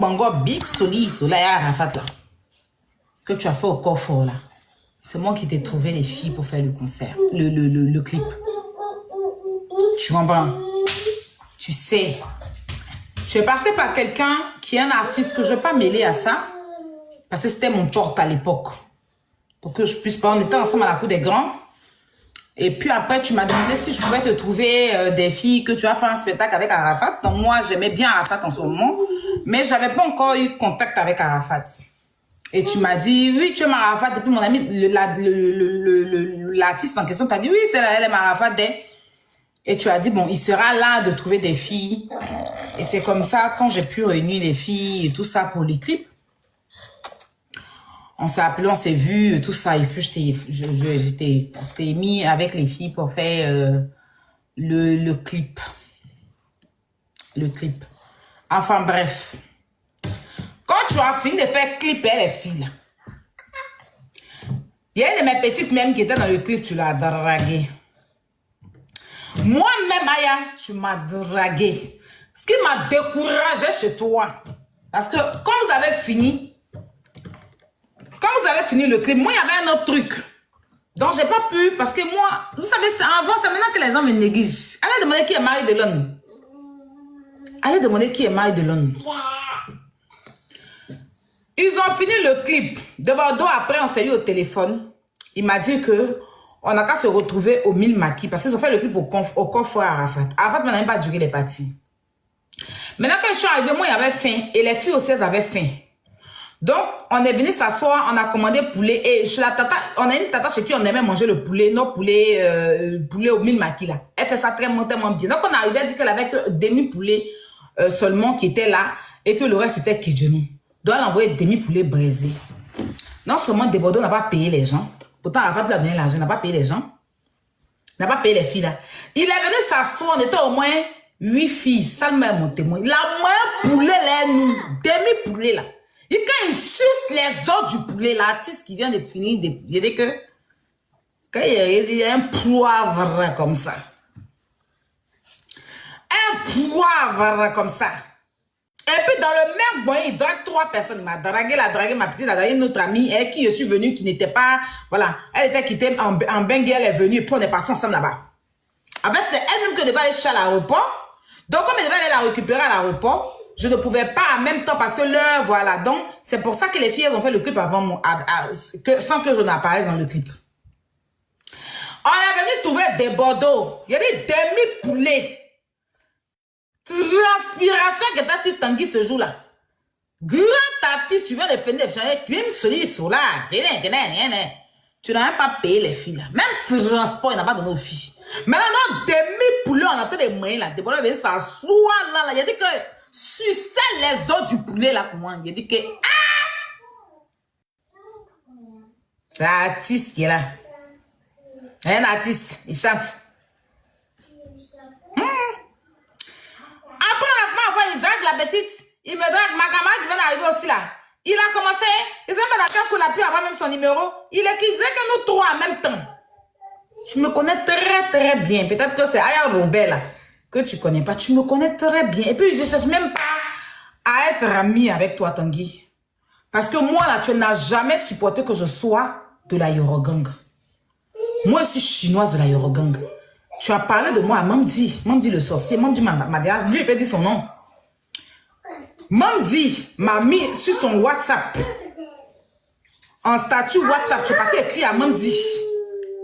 Bango Big Soli, Solaya Arafat là, que tu as fait au corps fort là. C'est moi qui t'ai trouvé les filles pour faire le concert, le clip. Tu comprends? Tu sais. Tu es passé par quelqu'un qui est un artiste que je ne vais pas mêler à ça. Parce que c'était mon porte à l'époque. Pour que je puisse pas. On était ensemble à la cour des grands. Et puis après, tu m'as demandé si je pouvais te trouver des filles que tu vas faire un spectacle avec Arafat. Donc moi, j'aimais bien Arafat en ce moment. Mais je n'avais pas encore eu contact avec Arafat. Et tu m'as dit, oui, tu aimes Arafat. Et puis mon ami, l'artiste en question t'a dit, oui, c'est elle aime Arafat. Et tu as dit, bon, il sera là de trouver des filles. Et c'est comme ça, quand j'ai pu réunir les filles et tout ça pour les clips, on s'est appelé, on s'est vu, tout ça. Et puis, je t'ai mis avec les filles pour faire le clip. Le clip. Enfin, bref. Quand tu as fini de faire clipper les filles, là, il y a une de mes petites même qui était dans le clip, tu l'as draguée. Moi-même, Aya, tu m'as dragué. Ce qui m'a découragé chez toi. Parce que quand vous avez fini le clip, moi, il y avait un autre truc. Donc, j'ai pas pu, parce que moi, vous savez, avant, c'est maintenant que les gens me négligent. Allez demander qui est Marie Delon. Allez demander qui est Marie Delon. Ils ont fini le clip. De Bordeaux, après, on s'est eu au téléphone. Il m'a dit que on n'a qu'à se retrouver au Mille Maquis parce qu'ils ont fait le clip au coffre à Arafat. Arafat n'a même pas duré les parties. Maintenant, quand je suis arrivée, moi, il y avait faim. Et les filles aussi, elles avaient faim. Donc, on est venu s'asseoir, on a commandé poulet. Et chez la tata, on a une tata chez qui on aimait manger le poulet, nos poulets, poulet au Mille Maquis là. Elle fait ça tellement bien. Donc, on est arrivé à dire qu'elle avait que demi-poulet seulement qui était là et que le reste c'était Kijenou. Donc, elle a envoyé demi-poulet braisé. Non seulement des Bordeaux n'a pas payé les gens. Pourtant, Arafat lui a donné l'argent, n'a pas payé les gens. N'a pas payé les filles là. Il est venu s'asseoir, on était au moins 8 filles. Ça le met mon témoin. La moindre poulet là, nous, demi-poulet là. Et quand il suce les os du poulet, l'artiste qui vient de finir, il dit que quand il y a un poivre comme ça. Un poivre comme ça. Et puis dans le même bon, il drague 3 personnes. Il m'a dragué, ma petite, elle a une autre amie, elle qui je suis venue, qui n'était pas, voilà, elle était quittée en Bengue, elle est venue, et puis on est partis ensemble là-bas. En fait, c'est elle-même qui devait aller chez l'aéroport. Donc comme elle devait aller la récupérer à l'aéroport, je ne pouvais pas en même temps parce que l'heure, voilà. Donc c'est pour ça que les filles, elles ont fait le clip avant moi, sans que je n'apparaisse dans le clip. On est venu trouver des Bordeaux. Il y a des demi-poulets. Transpiration que t'as sur Tanguy ce jour-là. Grand artiste, tu viens de finir de changer, puis me solide solar. Tu n'as même pas payé les filles là. Même transport, il n'a pas donné aux filles. Maintenant, notre demi-poulet, on a fait des moyens là. Des bonhommes viennent s'asseoir là. Il a dit que sucer les os du poulet là pour moi. Il a dit que c'est un artiste qui est là. Un artiste, il chante. Après, il drague la petite. Il me drague. Ma camarade qui vient d'arriver aussi là. Il a commencé. Il s'est mis d'accord qu'on l'a pu avoir même son numéro. Il est qui disait que nous 3 en même temps. Tu me connais très bien. Peut-être que c'est Aya Robert là. Que tu connais pas. Tu me connais très bien. Et puis je cherche même pas à être ami avec toi, Tanguy. Parce que moi là, tu n'as jamais supporté que je sois de la Yorogang. Moi, je suis chinoise de la Yorogang. Tu as parlé de moi à Mamdi le sorcier, Mamdi Madia, lui il peut dire son nom. Mamdi m'a mis sur son WhatsApp, en statut WhatsApp, tu es parti écrire à Mamdi.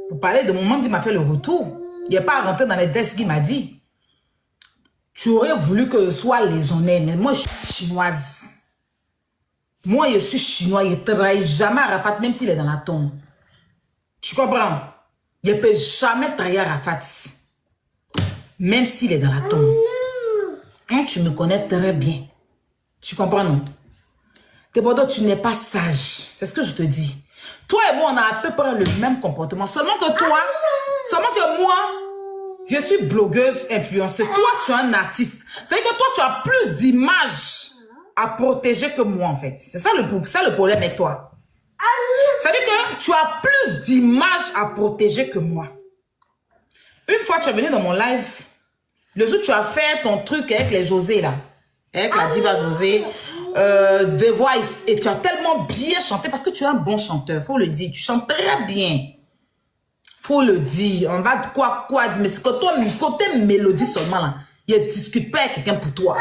Pour parler de mon Mamdi m'a fait le retour. Il n'est pas rentré dans les desks qu'il m'a dit. Tu aurais voulu que je sois légionnaire, mais moi je suis chinoise. Moi je suis chinois, il ne trahit jamais Arafat, même s'il est dans la tombe. Tu comprends? Il ne peut jamais trahir Arafat. Même s'il est dans la tombe. Donc, tu me connais très bien. Tu comprends, non? Bordeaux, tu n'es pas sage. C'est ce que je te dis. Toi et moi, on a à peu près le même comportement. Seulement que moi, je suis blogueuse, influenceuse. Toi, tu es un artiste. C'est-à-dire que toi, tu as plus d'images à protéger que moi, en fait. C'est ça le problème avec toi. C'est-à-dire que tu as plus d'images à protéger que moi. Une fois, tu es venu dans mon live. Le jour où tu as fait ton truc avec les José, là. Avec la diva José. The Voice et tu as tellement bien chanté parce que tu es un bon chanteur, faut le dire. Tu chantes très bien. Faut le dire. On va quoi, mais c'est côté mélodie seulement là. Il ne discute pas avec quelqu'un pour toi.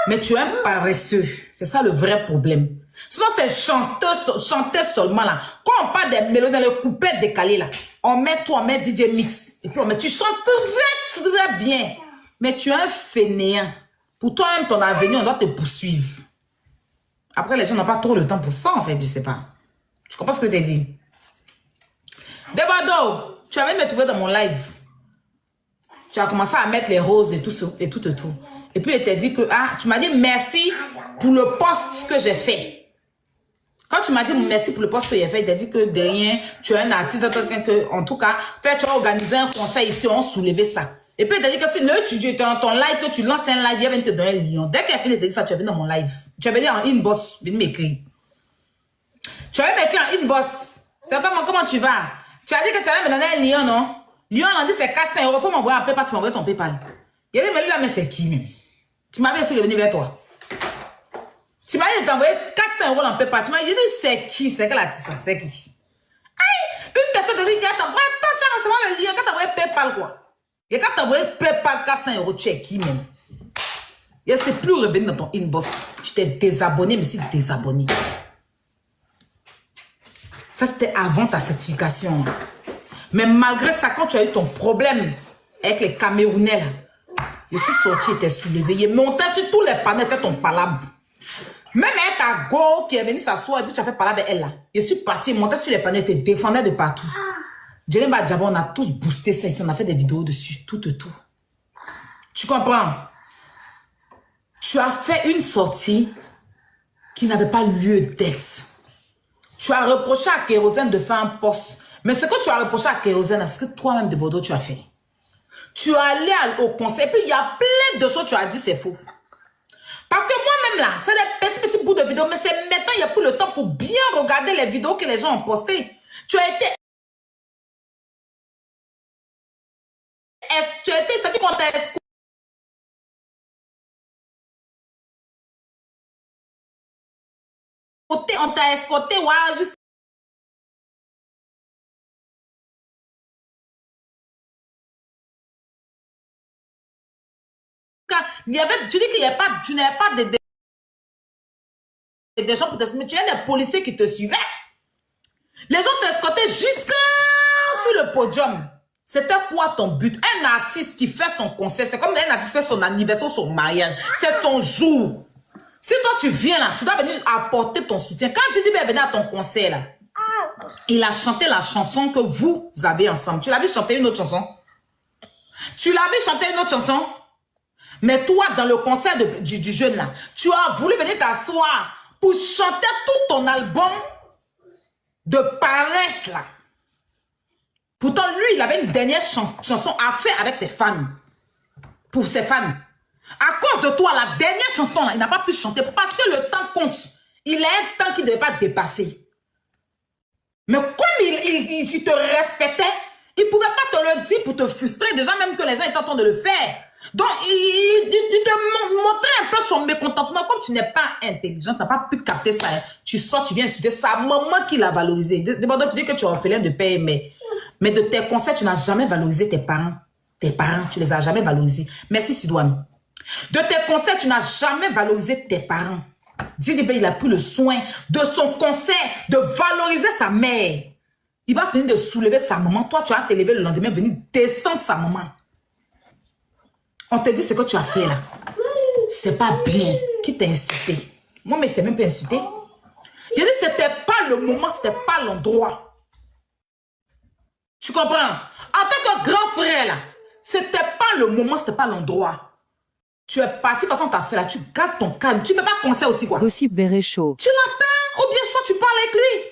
Mais tu es un paresseux. C'est ça le vrai problème. Sinon, c'est chanter seulement là. Quand on parle des mélodies dans le couplet décalé là, on met DJ Mix. Et puis tu chantes très bien. Mais tu es un fainéant. Pour toi-même, ton avenir, on doit te poursuivre. Après, les gens n'ont pas trop le temps pour ça, en fait, je sais pas. Tu comprends ce que je t'ai dit? Debado, tu avais me trouver dans mon live. Tu as commencé à mettre les roses et tout. Et puis, il t'a dit que, tu m'as dit merci pour le post que j'ai fait. Quand tu m'as dit merci pour le post que j'ai fait, il t'a dit que derrière, tu es un artiste, en tout cas, tu as organisé un conseil ici, on soulevait ça. Et puis, il t'a dit que si le studio était dans ton live, que tu lances un live, il vient te donner un lion. Dès qu'il a fini de te dire ça, tu es venu dans mon live. Tu es venu en inbox, venu m'écrire. Tu avais m'écrit en inbox. C'est comment tu vas? Tu as dit que tu allais me donner un lion, non? Lion, on a dit c'est 400 €. Faut m'envoyer un PayPal, tu m'envoies ton PayPal. Il a dit, mais là, mais c'est qui même? Tu m'avais essayé de venir vers toi. Tu m'as dit de t'envoyer 400 € dans PayPal. Tu m'as dit, c'est qui? C'est quel artiste? C'est qui? Aïe! Une personne te dit, attends, tu as recevoir le lien, quand tu as envoyé PayPal, quoi? Et quand tu as envoyé PayPal 400 €, tu es qui même? Et c'est plus revenu dans ton inbox. Tu t'es désabonné, mais c'est désabonné. Ça, c'était avant ta certification. Mais malgré ça, quand tu as eu ton problème avec les Camerounais, là, je suis sorti et t'es soulevé. Il est monté sur tous les panneaux, fait ton palabre. Même avec ta go qui est venue s'asseoir et puis tu as fait palabre avec elle là. Je suis parti, monté sur les panneaux, te défendais de partout. Djelimba Diabo, on a tous boosté ça ici, on a fait des vidéos dessus, tout. Tu comprends? Tu as fait une sortie qui n'avait pas lieu d'être. Tu as reproché à Kérosène de faire un post. Mais ce que tu as reproché à Kérosène, c'est ce que toi-même de Bordeaux, tu as fait. Tu es allé au conseil, et puis il y a plein de choses que tu as dit, c'est faux. Parce que moi-même là, c'est des petits bouts de vidéos, mais c'est maintenant, il n'y a plus le temps pour bien regarder les vidéos que les gens ont postées. Tu as été... c'est-à-dire qu'on t'a escorté. On t'a escorté, ouais, juste... Il y avait, tu dis qu'il n'y a pas, tu n'avais pas des gens pour te suivre, tu as des policiers qui te suivaient. Les gens t'escortaient jusqu'à sur le podium. C'était quoi ton but? Un artiste qui fait son concert, c'est comme un artiste qui fait son anniversaire, son mariage. C'est son jour. Si toi tu viens là, tu dois venir apporter ton soutien. Quand Didi est venu à ton concert là, il a chanté la chanson que vous avez ensemble. Tu l'avais chanté une autre chanson? Tu l'avais chanté une autre chanson? Mais toi, dans le concert du jeune là, tu as voulu venir t'asseoir pour chanter tout ton album de paresse là. Pourtant, lui, il avait une dernière chanson à faire avec ses fans. Pour ses fans. À cause de toi, la dernière chanson là, il n'a pas pu chanter parce que le temps compte. Il a un temps qu'il ne devait pas dépasser. Mais comme il te respectait, il ne pouvait pas te le dire pour te frustrer, déjà même que les gens étaient en train de le faire. Donc, il te montrait un peu son mécontentement. Comme tu n'es pas intelligent, tu n'as pas pu capter ça. Hein. Tu sors, tu viens insulter sa maman qui l'a valorisé. D'abord, tu dis que tu es orphelin de père, mais de tes conseils, tu n'as jamais valorisé tes parents. Tes parents, tu ne les as jamais valorisés. Merci, Sidoine. De tes conseils, tu n'as jamais valorisé tes parents. Didi, il a pris le soin de son conseil de valoriser sa mère. Il va venir de soulever sa maman. Toi, tu vas te lever le lendemain, venir descendre sa maman. On te dit ce que tu as fait là. C'est pas bien. Qui t'a insulté? Moi, mais t'es même pas insulté. J'ai dit, c'était pas le moment, c'était pas l'endroit. Tu comprends? En tant que grand frère là, c'était pas le moment, c'était pas l'endroit. Tu es parti, de toute façon, t'as fait là, tu gardes ton calme. Tu fais pas conseil aussi, quoi. Gossip Béréchaud. Tu l'attends, ou bien soit tu parles avec lui.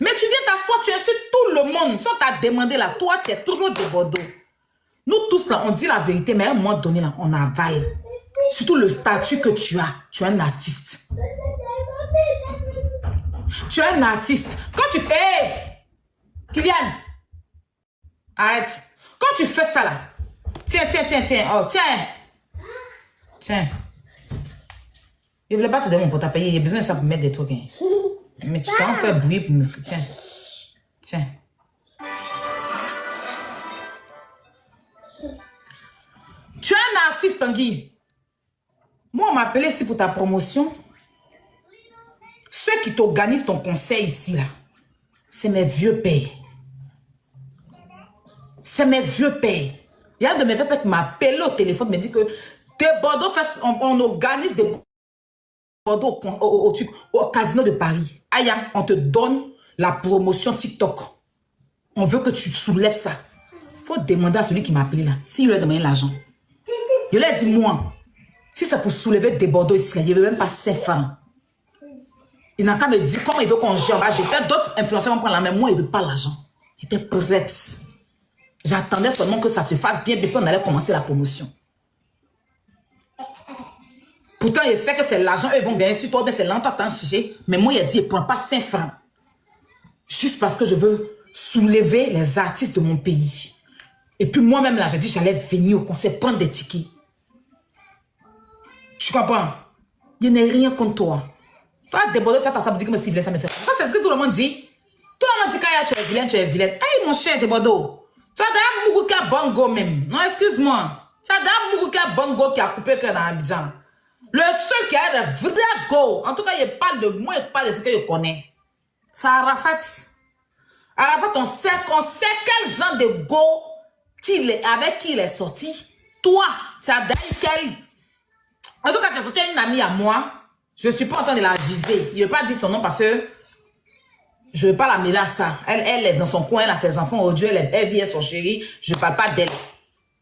Mais tu viens t'asseoir, tu insultes tout le monde. Si on t'a demandé là, toi, tu es toujours de Bordeaux. Nous tous là, on dit la vérité, mais à un moment donné là, on avale. Surtout le statut que tu as. Tu es un artiste. Tu es un artiste. Quand tu fais... Hey, Kylian, arrête. Quand tu fais ça là, tiens. Oh, tiens. Je voulais pas te donner mon porte à payer. Il y a besoin de ça pour mettre des trucs. Hein. Mais tu t'en fais bruit pour me... Tiens. Tiens. Tu es un artiste, Tanguy. Moi, on m'a appelé ici pour ta promotion. Ceux qui t'organisent ton conseil ici, là, c'est mes vieux pères. C'est mes vieux pères. Il y a de mes vieux pères qui m'appellent au téléphone, me dit que des Bordeaux, on organise des Bordeaux au casino de Paris. Aya, on te donne la promotion TikTok. On veut que tu soulèves ça. Il faut demander à celui qui m'a appelé là, s'il lui a demandé l'argent. Je lui ai dit, moi, si c'est pour soulever des Bordeaux ici, il ne veut même pas 5 francs. Il n'a qu'à me dire comment il veut qu'on gère. Peut-être d'autres influenceurs vont prendre la main. Moi, il ne veut pas l'argent. J'étais prête. J'attendais seulement que ça se fasse bien, puis on allait commencer la promotion. Pourtant, il sait que c'est l'argent, eux vont gagner sur toi, mais c'est longtemps à chicher. Mais moi, il a dit, il ne prend pas 5 francs. Juste parce que je veux soulever les artistes de mon pays. Et puis moi-même, là, j'ai dit, j'allais venir au concert, prendre des tickets. Tu comprends? Je n'ai rien contre toi. Toi, Bordeaux, tu as ta sabre, que me cibler, ça me fait. Ça, c'est ce que tout le monde dit. Tout le monde dit, Kaya, tu es vilaine, tu es vilaine. Hey, mon cher Bordeaux, tu as d'ailleurs Mougouka Bongo même. Non, excuse-moi. Tu as d'ailleurs Mougouka Bongo qui a coupé que dans Abidjan. Le seul qui a de vrai go, en tout cas, il parle de moi, il parle de ce que je connais. C'est Arafat. Arafat, on sait quel genre de go avec qui il est sorti. Toi, tu as d'ailleurs quel... En tout cas, tu as sorti une amie à moi. Je ne suis pas en train de la viser. Je ne vais pas dire son nom parce que je ne veux pas la mêler à ça. Elle est dans son coin, elle a ses enfants au Dieu, elle vit son chéri. Je ne parle pas d'elle.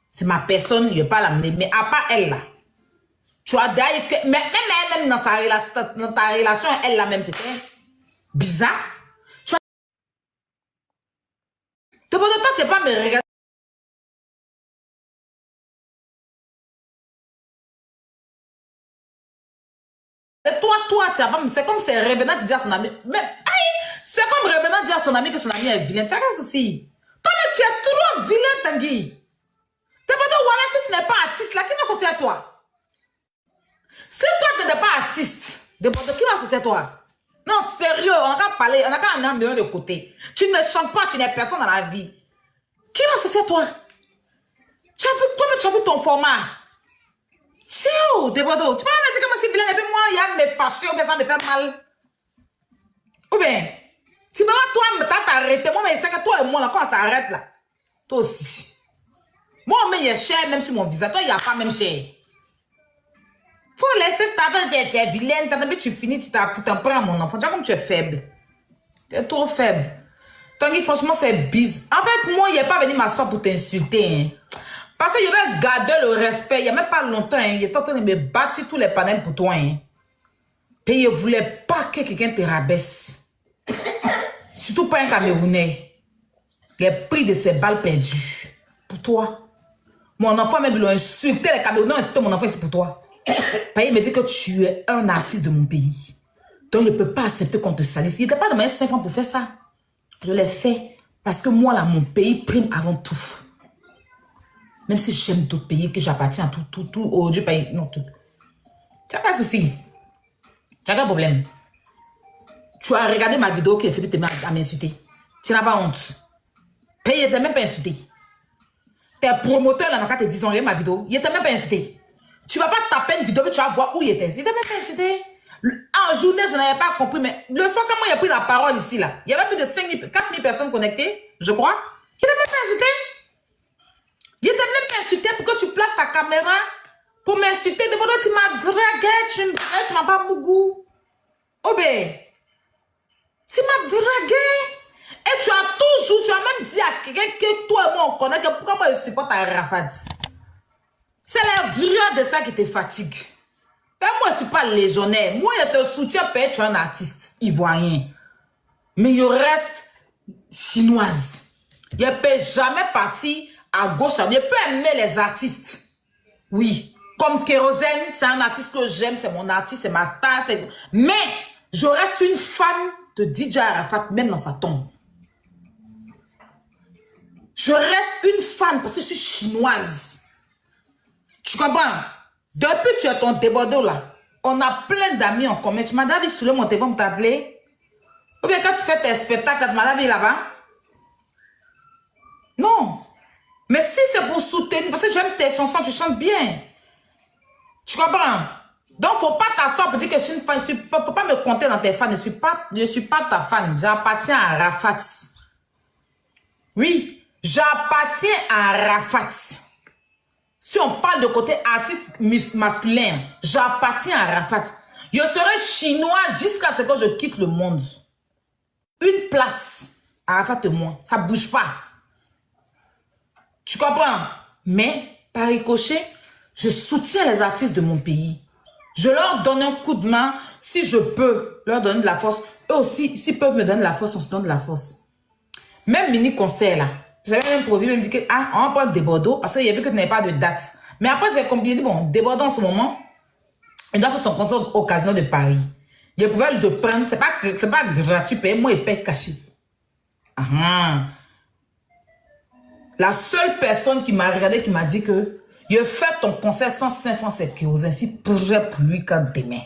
C'est ma personne, je ne vais pas la mêler. Mais à part elle là, tu as d'ailleurs que... Mais même dans ta relation, elle là même, c'était bizarre. Tu as... De bon temps, tu n'as pas me regarder. Toi, c'est comme c'est revenant qui dit à son ami. Mais, c'est comme revenant dire à son ami que son ami est vilain. Tu as quel souci? Toi, mais tu es trop vilain, Tanguy. T'es pas de voilà, si tu n'es pas artiste, là, qui va sortir à toi? Si toi, tu n'es pas artiste, qui va sortir à toi? Non, sérieux, on n'a qu'à parler, on n'a qu'à en de côté. Tu ne chantes pas, tu n'es personne dans la vie. Qui va sortir à toi? Tu as vu, toi-même, tu as vu ton format. C'est où, des Bordeaux? Tu peux pas me dire que c'est vilain et puis moi, il y a mes fâchés ou bien ça me fait mal. Ou bien, si moi, toi, t'as arrêté, moi, mais c'est que toi et moi, là, quand ça arrête là, toi aussi. Moi, mais il est cher même sur mon visage. Toi, il n'y a pas même cher. Faut laisser ta vie, tu es vilaine, tu finis, tu t'en prends à mon enfant. Tu vois comme tu es faible. Tu es trop faible. Tanguy, franchement, c'est bise. En fait, moi, il n'est pas venu m'asseoir pour t'insulter. Hein. Parce que je vais garder le respect. Il n'y a même pas longtemps, hein, il est en train de me battre sur tous les panels pour toi. Hein. Et je ne voulais pas que quelqu'un te rabaisse. Surtout pas un Camerounais. Les prix de ces balles perdues. Pour toi. Mon enfant même, il a insulté les Camerounais. Insulté mon enfant, c'est pour toi. Il me dit que tu es un artiste de mon pays. Donc, je ne peux pas accepter qu'on te salisse. Il n'était pas de moyen 5 francs pour faire ça. Je l'ai fait. Parce que moi, là, mon pays prime avant tout. Même si j'aime d'autres pays, que j'appartiens à tout, au Dieu pays, non, tout. Tu as quel souci? Tu as quel problème? Tu as regardé ma vidéo que Philippe t'a m'insulté. Tu n'as pas honte. Il ne t'a même pas insulté. Tes promoteurs, là, quand ils disent, regarde ma vidéo, il ne t'a même pas insulté. Tu ne vas pas taper une vidéo, mais tu vas voir où il était. Il ne t'a même pas insulté. En journée, je n'avais pas compris, mais le soir, quand il a pris la parole ici, là, il y avait plus de 4 000 personnes connectées, je crois. Il ne t'a même pas insulté. Il t'a même pas insulté pour que tu places ta caméra pour m'insulter. De bon, tu m'as dragué, tu m'as pas mougou. Oh ben, tu m'as dragué. Et tu as même dit à quelqu'un que toi et moi on connaît que pourquoi moi je supporte Arafat. C'est la grure de ça qui te fatigue. Ben moi je suis pas légionnaire. Moi je te soutiens, peut-être tu es un artiste ivoirien. Mais je reste chinoise. Je ne peux jamais partir à gauche. Je peux aimer les artistes. Oui. Comme Kérosène, c'est un artiste que j'aime, c'est mon artiste, c'est ma star. Mais je reste une fan de DJ Arafat, même dans sa tombe. Je reste une fan parce que je suis chinoise. Tu comprends? Depuis que tu as ton débordeur là, On a plein d'amis en commun. Tu m'as d'habitude sur mon téléphone pour t'appeler. Ou bien quand tu fais tes spectacles, tu m'as d'habitude là-bas. Non. Mais si c'est pour soutenir, parce que j'aime tes chansons, tu chantes bien. Tu comprends? Donc, faut pas t'asseoir pour dire que je suis une fan. Faut pas me compter dans tes fans. Je suis pas ta fan. J'appartiens à Rafat. Oui, j'appartiens à Rafat. Si on parle de côté artiste masculin, j'appartiens à Rafat. Je serai chinois jusqu'à ce que je quitte le monde. Une place. Arafat et moi, ça bouge pas. Tu comprends? Mais, par ricochet, je soutiens les artistes de mon pays. Je leur donne un coup de main si je peux leur donner de la force. Eux aussi, s'ils peuvent me donner de la force, on se donne de la force. Même mini-concert là. J'avais même prévu, me dit que, ah, on va prendre des Bordeaux parce qu'il y a vu que tu n'avais pas de date. Mais après, j'ai dit, bon, des Bordeaux en ce moment, il doit faire son concert au Casino de Paris. Il pouvait le prendre, c'est pas gratuit, paye-moi et paye caché. La seule personne qui m'a regardé, qui m'a dit que, il fait ton concert sans 5 francs, c'est kérosène, si prêt pour lui quand demain.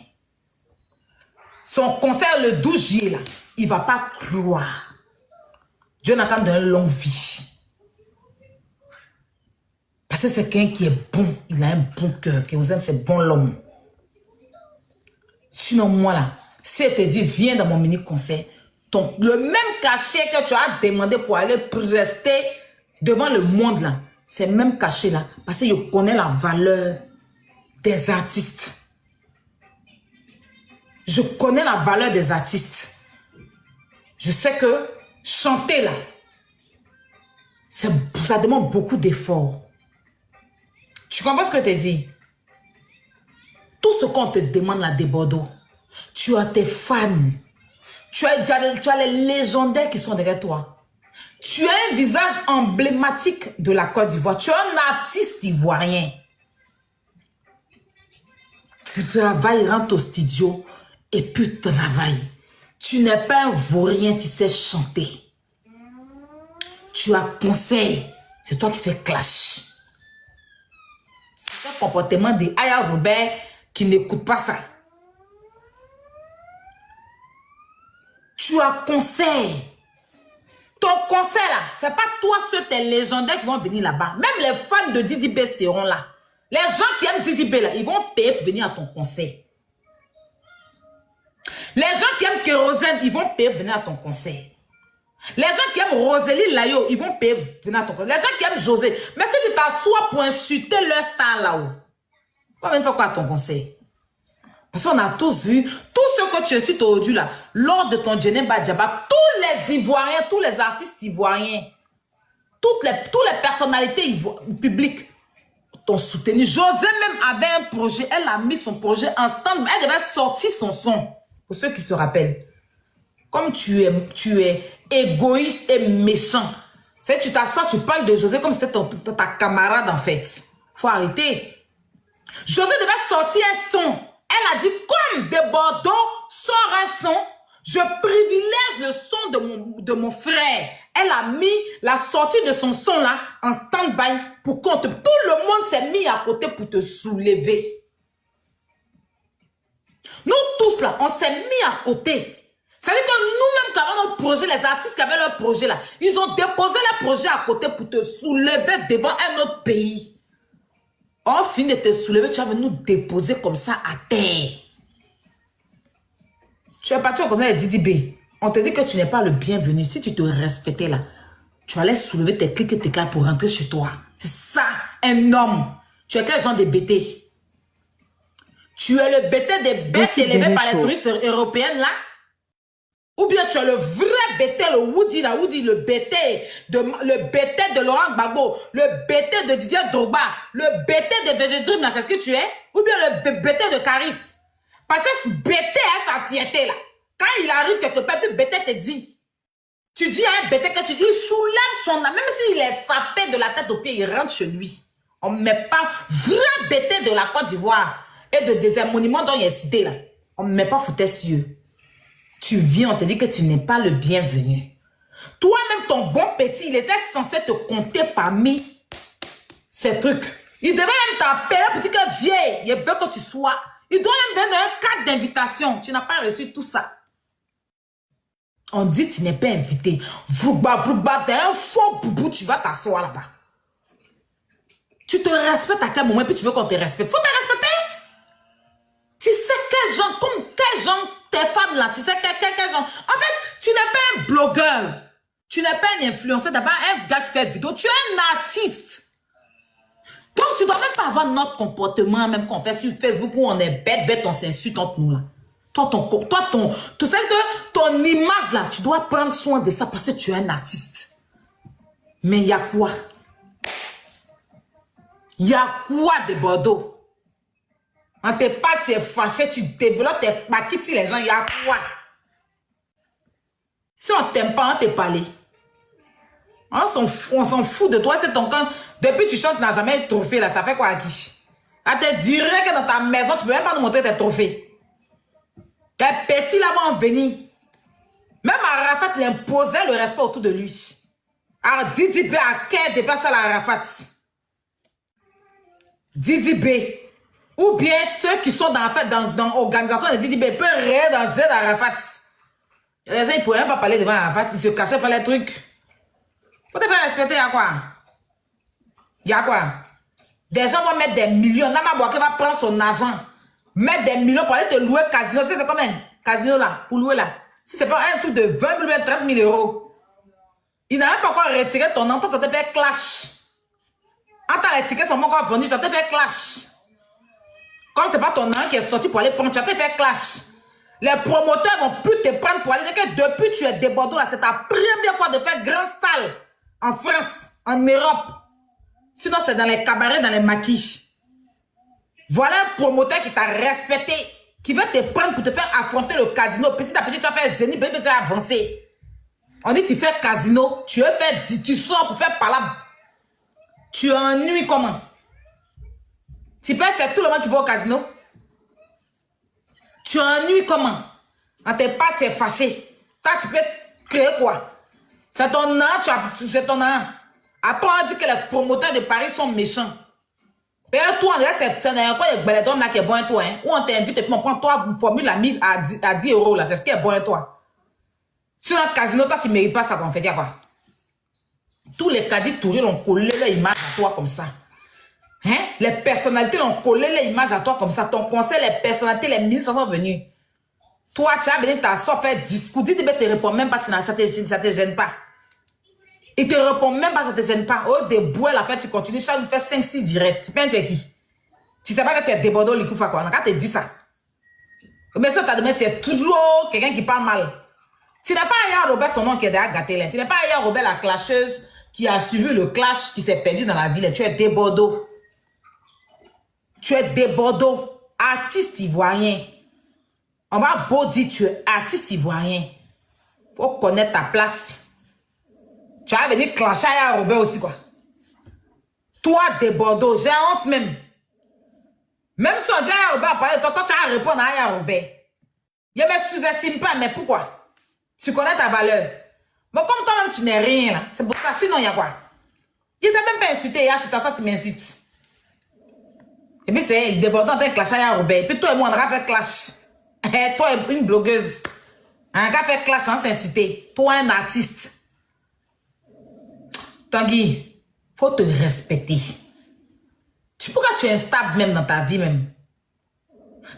Son concert le 12 juillet là, il va pas croire. Jonathan donne une longue vie. Parce que c'est quelqu'un qui est bon. Il a un bon cœur. Kérosène, c'est bon l'homme. Sinon, moi là, si elle te dit, viens dans mon mini-concert, le même cachet que tu as demandé pour aller rester devant le monde là, c'est le même cachet là. Parce que je connais la valeur des artistes. Je connais la valeur des artistes. Je sais que chanter là, ça demande beaucoup d'efforts. Tu comprends ce que je te dis? Tout ce qu'on te demande là des Bordeaux, tu as tes fans. Tu as les légendaires qui sont derrière toi. Tu as un visage emblématique de la Côte d'Ivoire. Tu es un artiste ivoirien. Travaille, rentre au studio et puis travaille. Tu n'es pas un vaurien, tu sais chanter. Tu as conseil. C'est toi qui fais clash. C'est un comportement des Aya Robert qui n'écoute pas ça. Tu as conseil. Ton conseil là, c'est pas toi ceux tes légendaires qui vont venir là-bas. Même les fans de Didi B seront là. Les gens qui aiment Didi B là, ils vont payer pour venir à ton conseil. Les gens qui aiment Kérosène, ils vont payer pour venir à ton conseil. Les gens qui aiment Rosélie Layo, ils vont payer pour venir à ton conseil. Les gens qui aiment José, mais si tu t'assois pour insulter leur star là-haut, on va venir faire quoi à ton conseil? Parce qu'on a tous vu, tout ce que tu insultes aujourd'hui là, lors de ton Djeneba Djaba, tous les Ivoiriens, tous les artistes ivoiriens, toutes les personnalités publiques t'ont soutenu. José même avait un projet, elle a mis son projet en stand, elle devait sortir son son, pour ceux qui se rappellent. Comme tu es égoïste et méchant. C'est que tu t'assois, tu parles de José comme si c'était ta camarade en fait. Faut arrêter. José devait sortir un son. Elle a dit, comme de Bordeaux sort un son, je privilège le son de mon frère. Elle a mis la sortie de son son là en stand-by pour qu'on te... Tout le monde s'est mis à côté pour te soulever. Nous tous là, on s'est mis à côté. C'est-à-dire que nous-mêmes qui avons nos projets, les artistes qui avaient leur projet là, ils ont déposé leur projet à côté pour te soulever devant un autre pays. On finit de te soulever, tu vas venir nous déposer comme ça à terre. Tu es parti au conseil de Didi B. On te dit que tu n'es pas le bienvenu. Si tu te respectais là, tu allais soulever tes clics et tes claques pour rentrer chez toi. C'est ça, un homme. Tu es quel genre de bêté? Tu es le bêté des bêtes élevées par les touristes européennes là? Ou bien tu es le vrai bêté, le Woody là, Woody, le bêté de Laurent Gbagbo, le bêté de Didier Drogba, le bêté de VG Dream là, c'est ce que tu es? Ou bien le bêté de Caris? Parce que ce bêté a sa fierté là. Quand il arrive quelque part, puis bêté te dit. Tu dis à un bêté que il soulève son âme, même s'il est sapé de la tête aux pieds, il rentre chez lui. On ne met pas vrai bêté de la Côte d'Ivoire et des monuments dont il est cité là. On ne met pas foutaise yeux. Tu viens, on te dit que tu n'es pas le bienvenu. Toi-même, ton bon petit, il était censé te compter parmi ces trucs. Il devait même t'appeler pour dire que viens, il veut que tu sois Il doit même donner un cadre d'invitation. Tu n'as pas reçu tout ça. On dit tu n'es pas invité. Vrougba, t'es un faux boubou, tu vas t'asseoir là-bas. Tu te respectes à quel moment, puis tu veux qu'on te respecte. Faut te respecter. Tu sais quels gens, comme quels gens, tes femmes là, tu sais quels gens. En fait, tu n'es pas un blogueur. Tu n'es pas un influenceur. D'abord, un gars qui fait vidéo. Tu es un artiste. Donc, tu ne dois même pas avoir notre comportement, même qu'on fait sur Facebook, où on est bête, on s'insulte entre nous là. Tu sais que ton image là, tu dois prendre soin de ça parce que tu es un artiste. Mais il y a quoi? Il y a quoi de Bordeaux? On t'es pas, tu es fâché, tu développes tes paquets sur les gens, il y a quoi? Si on t'aime pas, on te parle. On s'en fout de toi, c'est ton camp. Depuis que tu chantes, tu n'as jamais eu de trophée là, ça fait quoi à qui? On te dirait que dans ta maison, tu peux même pas nous montrer tes trophées. T'es petit là-bas en venir. Même Arafat l'imposait le respect autour de lui. Alors Didi B, à quel dépasse ça la Arafat? Didi B. Ou bien ceux qui sont dans l'organisation de Didi B peuvent rire dans Z Arafat. Les gens, ils ne pourraient même pas parler devant Arafat. Ils se cachaient, faire les trucs. Faut te faire respecter, il y a quoi? Il y a quoi? Des gens vont mettre des millions. Nama Bouaké va prendre son argent. Mettre des millions pour aller te louer casino. C'est combien? Casino là, pour louer là. Si c'est pas un truc de 20 000 ou 30 000 euros. Il n'a même pas encore retiré ton nom. Toi, tu t'es fait clash. Attends, les tickets sont pas encore vendus. Tu t'es fait clash. Comme c'est pas ton nom qui est sorti pour aller prendre, tu t'es fait clash. Les promoteurs vont plus te prendre pour aller. Depuis que tu es de Bordeaux là, c'est ta première fois de faire grand style en France, en Europe. Sinon, c'est dans les cabarets, dans les maquillages. Voilà un promoteur qui t'a respecté, qui veut te prendre pour te faire affronter le casino. Petit à petit, tu vas faire zénith, petit à petit, avancer. On dit tu fais casino, tu sors pour faire palabre. Tu ennuies comment? Tu penses c'est tout le monde qui va au casino? Tu ennuies comment? En tes pattes, tu es fâché. Toi, tu peux créer quoi? C'est ton nom, c'est ton nom. Après, on dit que les promoteurs de Paris sont méchants. Et toi, c'est quoi le baladon là qui est bon à toi, hein? Ou on t'invite et puis on prend toi une formule à 10 euros là, c'est ce qui est bon à toi. Sur un casino, toi, tu ne mérites pas ça qu'on fait, quoi. Tous les caddies touristes ont collé leur image à toi comme ça. Hein? Les personnalités ont collé leur image à toi comme ça. Ton conseil, les personnalités, les ministres sont venus. Toi, tu as venu t'asseoir, faire discours. Dis, tu te réponds même pas, ça te gêne pas. Il te répond même pas, ça te gêne pas. Oh, des bouées, la fête, tu continues. Chaque fois, tu fais 5-6 directs. Tu penses tu es qui? Tu sais pas que tu es de Bordeaux, Likoufa, quoi. On a qu'à te dire ça. Mais ça, tu es toujours quelqu'un qui parle mal. Tu n'es pas Aya Robert, son nom qui est derrière gâté là. Tu n'es pas Aya Robert, la clasheuse qui a suivi le clash, qui s'est perdu dans la ville. Tu es de Bordeaux. Tu es de Bordeaux. Artiste ivoirien. On va beau dire tu es artiste ivoirien. Faut connaître ta place. Tu vas venir clasher Aya Robert aussi, quoi. Toi, de Bordeaux, j'ai honte même. Même si on dit Aya Robert, parler de toi, tu vas répondre à Aya Robert. Je ne me sous-estime pas, mais pourquoi? Tu connais ta valeur. Mais comme toi-même, tu n'es rien, là. C'est pour ça. Sinon, il y a quoi? Il t'a même pas insulté. Hier, tu t'assois, tu m'insultes. Et puis, c'est débordant, t'es clash à Robert. Et puis, toi et moi, on a fait clash. Toi, une blogueuse. On a fait clash sans s'insulter. Toi, un artiste. Tanguy, faut te respecter. Pourquoi tu es instable même dans ta vie, même?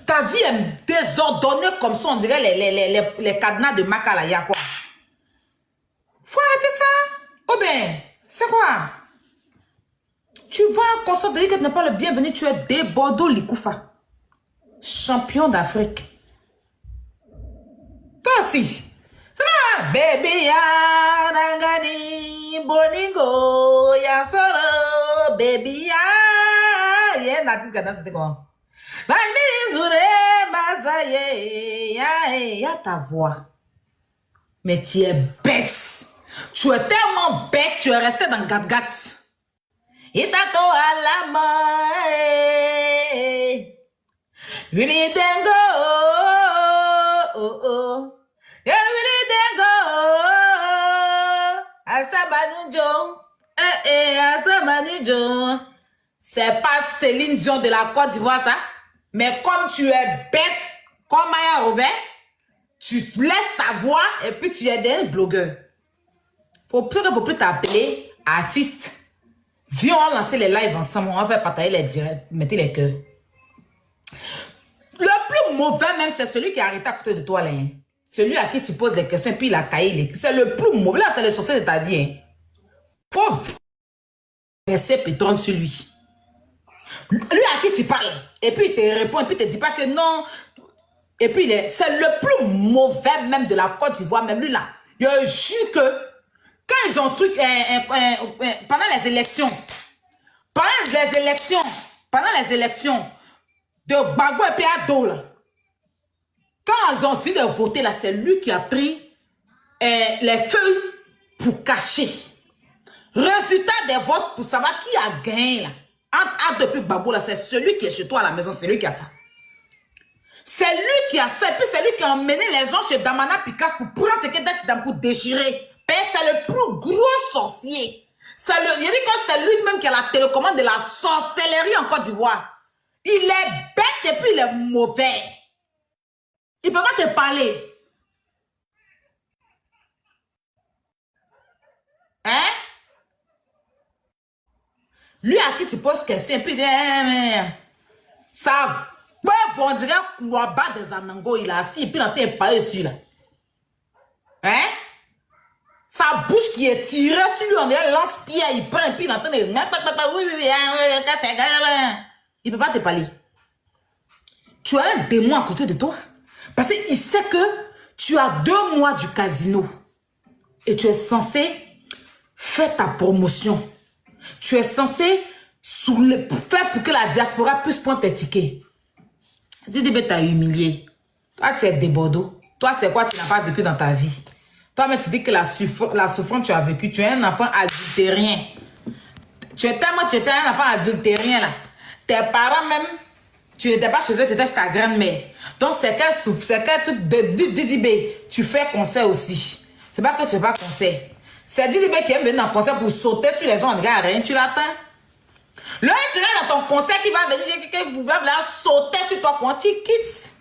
Ta vie est désordonnée comme ça, on dirait les cadenas de Makala, il y a quoi? Faut arrêter ça. Oh ben, c'est quoi? Tu vas considérer que tu n'es pas le bienvenu, tu es de Bordeaux Likoufa. Champion d'Afrique. Toi aussi. Ça va? Baby ya nangani boningo ya soro baby ya. Il y a un artiste qui a chanté comment? Il y a ta voix. Mais tu es bête. Tu es tellement bête, tu es resté dans Gat-Gat. Et t'as tout à la main. Really dengo. Oh oh. Yeah, really dengo. Asabanujo. Asabanujo. C'est pas Céline Dion de la Côte d'Ivoire, ça? Mais comme tu es bête, comme Maya Robert, tu laisses ta voix et puis tu es des blogueurs. Faut plus t'appeler artiste. Viens, on va lancer les lives ensemble. On va faire partager les directs. Mettez les cœurs. Le plus mauvais même, c'est celui qui est arrêté à côté de toi. Là, hein. Celui à qui tu poses des questions puis il a taillé. C'est le plus mauvais. Là, c'est le sorcier de ta vie. Hein. Pauvre. Verser pétrole sur lui. Lui à qui tu parles. Et puis il te répond. Et puis il te dit pas que non. Et puis c'est le plus mauvais même de la Côte d'Ivoire. Même lui là. Je jure que quand ils ont truc pendant les élections. Pendant les élections de Gbagbo et puis Ado là. Quand ils ont fini de voter là, c'est lui qui a pris les feuilles pour cacher. Résultat des votes pour savoir qui a gagné là. Entre depuis Gbagbo là, c'est celui qui est chez toi à la maison, c'est lui qui a ça. C'est lui qui a ça. Et puis c'est lui qui a emmené les gens chez Damana Picasso pour prendre ce que Damana pour déchirer. C'est le plus gros sorcier. Il dit que c'est lui-même qui a la télécommande de la sorcellerie en Côte d'Ivoire. Il est bête et puis il est mauvais. Il ne peut pas te parler. Hein? Lui à qui tu poses question et puis il dit, ça, on dirait qu'on va battre des anangos, il a assis et puis il a été parlé dessus là. Hein? Sa bouche qui est tirée sur lui, on dirait lance-pierre, il prend et puis il entend des... Il ne peut pas te parler. Tu as un démon à côté de toi. Parce qu'il sait que tu as 2 mois du casino. Et tu es censé faire ta promotion. Tu es censé faire pour que la diaspora puisse prendre tes tickets. Didibé t'a humilié. Toi, tu es des Bordeaux. Toi, c'est quoi tu n'as pas vécu dans ta vie? Toi, mais tu dis que la souffrance tu as vécu. Tu es un enfant adultérien. Tu étais un enfant adultérien là. Tes parents même, tu n'étais pas chez eux, tu étais chez ta grand-mère. Donc, c'est quel truc de Didibé. Tu fais concert aussi. C'est pas que tu fais pas concert. C'est Didibé qui aime venir dans le concert pour sauter sur les gens en regardant rien. Tu l'attends? Là, tu es dans ton concert qui va venir, qui va sauter sur toi quand tu quittes.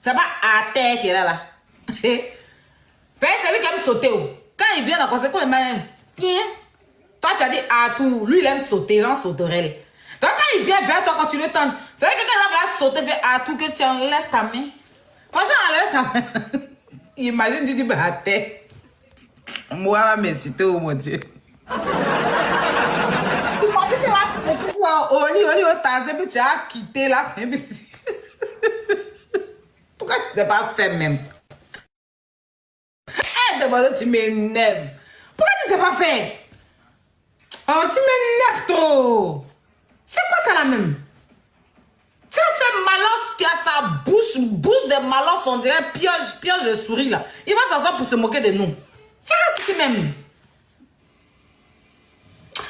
C'est pas à terre qui est là. C'est lui qui aime sauter. Quand il vient dans le concert, il m'a dit, toi, tu as dit à tout. Lui, il aime sauter, genre sauterelle. Donc, quand il vient vers toi, quand tu le tends, c'est vrai que quand il va sauter, fait à tout, que tu enlèves ta main. Faut ça enlève sa main. Imagine, tu dis, à terre. Moi, mais c'était où, mon Dieu? Tu pensais que tu vas sauter, au tasé, puis tu as quitté la fin. Pourquoi tu ne t'es pas fait même? Tu m'énerves. Pourquoi tu ne t'es pas fait? Oh, tu m'énerves trop. C'est quoi ça là même? Tu as fait Malos qui a sa bouche de Malos, on dirait pioche de souris là. Il va s'asseoir pour se moquer de nous. Tu as ce même.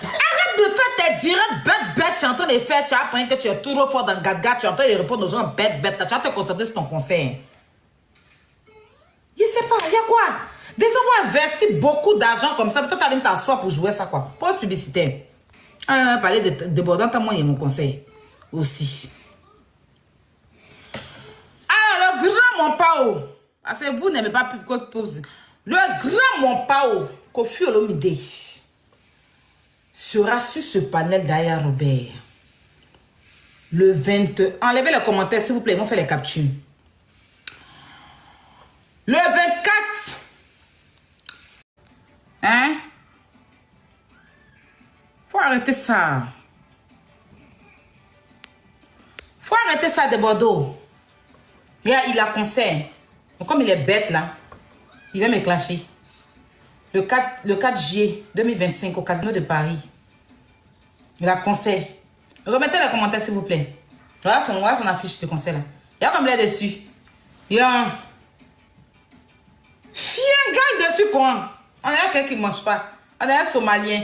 Arrête de faire tes directs bête. Tu es en train de les faire. Tu as appris que tu es toujours fort dans Gadga. Tu es en train de répondre aux gens bête. Tu vas te concentrer sur ton conseil. Je sais pas, il y a quoi? Des gens vont investir beaucoup d'argent comme ça, mais toi, tu as venir t'asseoir pour jouer ça, quoi. Pause publicitaire. Parler de Bordeaux, moi, il y a mon conseil aussi. Alors, le grand Mompao, parce que vous n'aimez pas plus que pause. Le grand Mompao, Kofi Olomide, sera sur ce panel d'Aya Robert. Le 20. Enlevez les commentaires, s'il vous plaît, ils vont faire les captures. Le 24. Hein? Faut arrêter ça. Faut arrêter ça de Bordeaux. Il a concert. Donc, comme il est bête là, il va me clasher. Le 4 juillet 2025 au Casino de Paris. Il a concert. Remettez les commentaires s'il vous plaît. Voilà son affiche de concert là. Il y a comme là dessus. Il y a un fiengal dessus quoi. On a quelqu'un qui ne mange pas. On a un Somalien.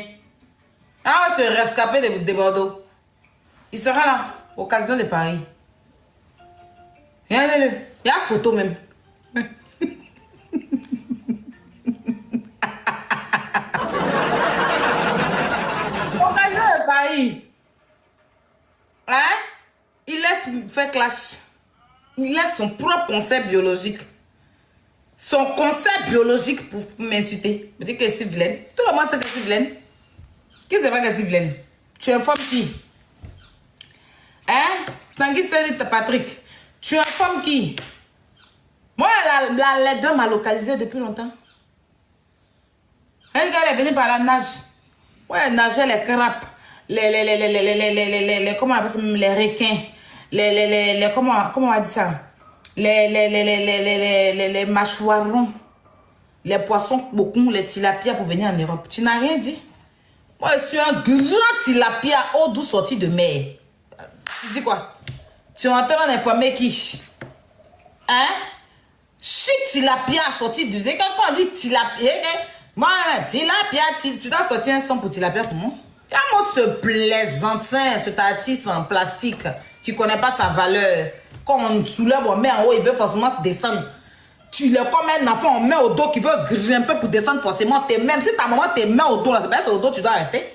On va se rescaper de Bordeaux. Il sera là, au Casino de Paris. Regardez-le. Il y a une photo même. Au Casino de Paris. Hein? Il laisse laisse faire clash. Il a son propre concept biologique. Son concept biologique pour m'insulter. Me dire que c'est vilaine. Tout le monde sait que c'est vilaine. Qui c'est pas que c'est vilaine? Tu informes qui? Hein? Tanguy Sérit Patrick. Tu informes qui? Moi, les deux m'a localisé depuis longtemps. Un gars est venu par la nage. Ouais, nager les crapes. Comment on appelle ça? Les requins. Comment on va dire ça? Les mâchoirons. Les poissons beaucoup, les tilapias pour venir en Europe. Tu n'as rien dit? Moi, je suis un grand tilapia eau douce sorti de mer. Tu dis quoi? Tu es en train d'informer qui? Hein? Chic tilapia sorti de mer. Quand on dit tilapia, moi, tilapia, tu dois sortir un son pour tilapia pour moi? Comment ce plaisantin, ce tartiste en plastique qui ne connaît pas sa valeur, quand on soulève, on met en haut, il veut forcément se descendre. Tu l'es comme un enfant, on met au dos qui veut grimper pour descendre forcément tes mains. Si ta maman te met au dos là, c'est pas au dos tu dois rester.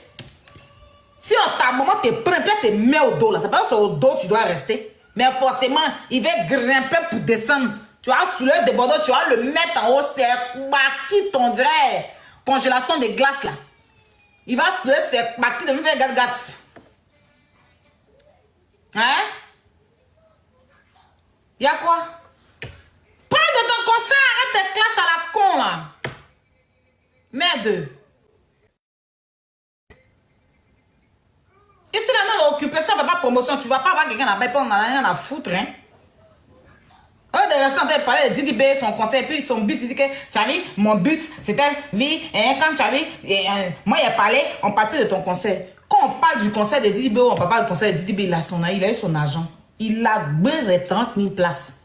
Si ta maman te prend, puis te met au dos là, c'est pas au dos tu dois rester. Mais forcément, il veut grimper pour descendre. Tu vas soulever des bordeaux, tu vas le mettre en haut, c'est qui t'en dirait congélation des glaces là. Il va soulever ses paquets de me faire gat-gat. Hein? Y'a quoi? Prends de ton conseil, arrête tes clashs à la con là. Merde. Ici, là, non, occupé, ça ne fait pas promotion. Tu ne vas pas avoir quelqu'un là-bas, on n'a rien à foutre, hein. Eux, des restants, ils parlaient de Didi B, son conseil, puis son but, il dit que, tu as vu, mon but, c'était, oui, quand tu as vu, moi, il a parlé, on ne parle plus de ton conseil. Quand on parle du conseil de Didi B, on ne parle pas du conseil de Didi B, il a eu son agent. Il a gagné 30 000 places.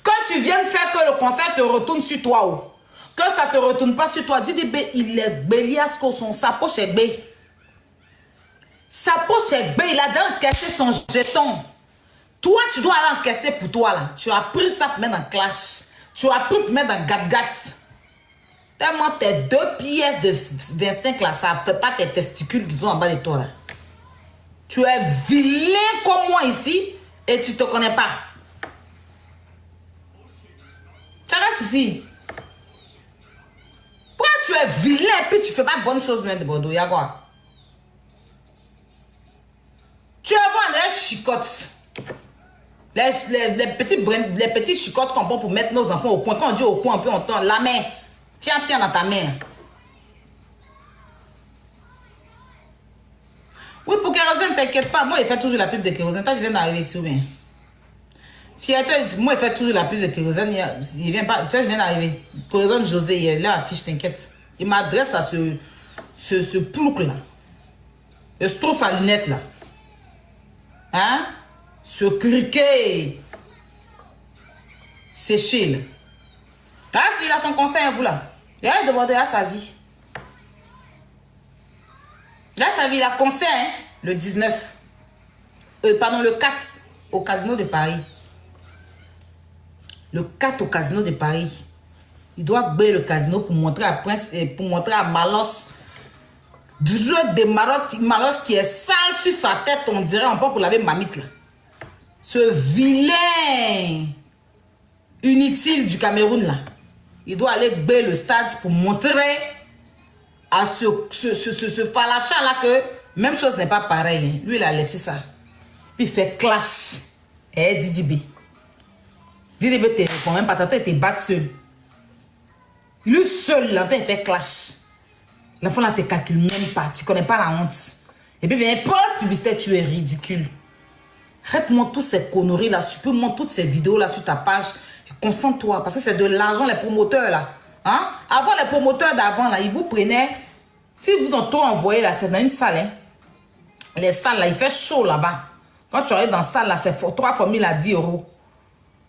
Quand tu viens faire que le conseil se retourne sur toi, ou que ça ne se retourne pas sur toi, Didi B, il est béliasco, sa poche est bé. Sa poche est bé, il a encaissé son jeton. Toi, tu dois aller encaisser pour toi, là. Tu as pris ça pour mettre en clash. Tu as pris pour mettre en gat-gat. Tellement tes 2 pièces de 25, là, ça ne fait pas tes testicules qui sont en bas de toi, là. Tu es vilain comme moi ici et tu ne te connais pas. Tu as un souci. Pourquoi tu es vilain et puis tu ne fais pas de bonnes choses, même de Bordeaux? Il y a quoi? Tu es bon, des chicottes. Les petits chicottes qu'on prend pour mettre nos enfants au coin. Quand on dit au coin, on peut entendre la main. Tiens dans ta main. Oui, pour kérosène, t'inquiète pas. Moi, il fait toujours la pub de kérosène. Toi, tu viens d'arriver ici, bien. Moi, il fait toujours la pub de kérosène. Il vient pas. Tu vois, il vient d'arriver. Kérosène José, il est là, affiche, t'inquiète. Il m'adresse à ce plouc là. Le strophe à lunettes là. Hein? Ce criquet séché là. Ah, s'il a son conseil à vous là. Il a demandé à sa vie. Là, sa vie, il a conseil, hein, le 19. Pardon, le 4 au casino de Paris. Le 4 au casino de Paris. Il doit gagner le casino pour montrer à Prince et pour montrer à Malos. Du jeu de Malos qui est sale sur sa tête, on dirait, on peut pour laver mamite là. Ce vilain inutile du Cameroun là. Il doit aller gagner le stade pour montrer à ce falachat là que même chose n'est pas pareil. Lui, il a laissé ça. Puis il fait clash. Eh, Didi B. Didi B, t'es quand même pas tenté, t'es battu seul. Lui seul, là, il fait clash. L'enfant là, te calcule même pas. Tu connais pas la honte. Et puis, viens, poste publicité, tu es ridicule. Arrête-moi toutes ces conneries là, supprime-moi toutes ces vidéos là sur ta page. Concentre-toi, parce que c'est de l'argent, les promoteurs là. Hein? Avant, les promoteurs d'avant là, ils vous prenaient. Si vous ont tout envoyé là, c'est dans une salle. Hein? Les salles là, il fait chaud là-bas. Quand tu arrives dans la salle là, c'est 3 formules à 10 €.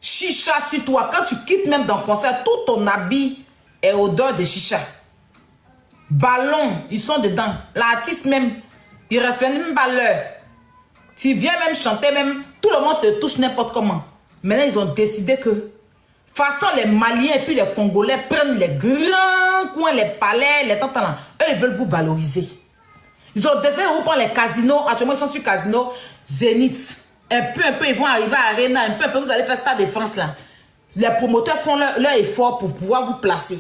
Chicha sur toi. Quand tu quittes même dans le concert, tout ton habit est odeur de chicha. Ballon, ils sont dedans. L'artiste même, il respecte même pas l'heure. Tu viens même chanter, même, tout le monde te touche n'importe comment. Maintenant, ils ont décidé que, façon les Maliens et puis les Congolais prennent les grands coins, les palais, les tantalans. Eux, ils veulent vous valoriser. Ils ont décidé de vous prendre les casinos. Actuellement, ils sont sur casino Zénith. Un peu, ils vont arriver à Arena, un peu, vous allez faire Stade de France là. Les promoteurs font leur effort pour pouvoir vous placer.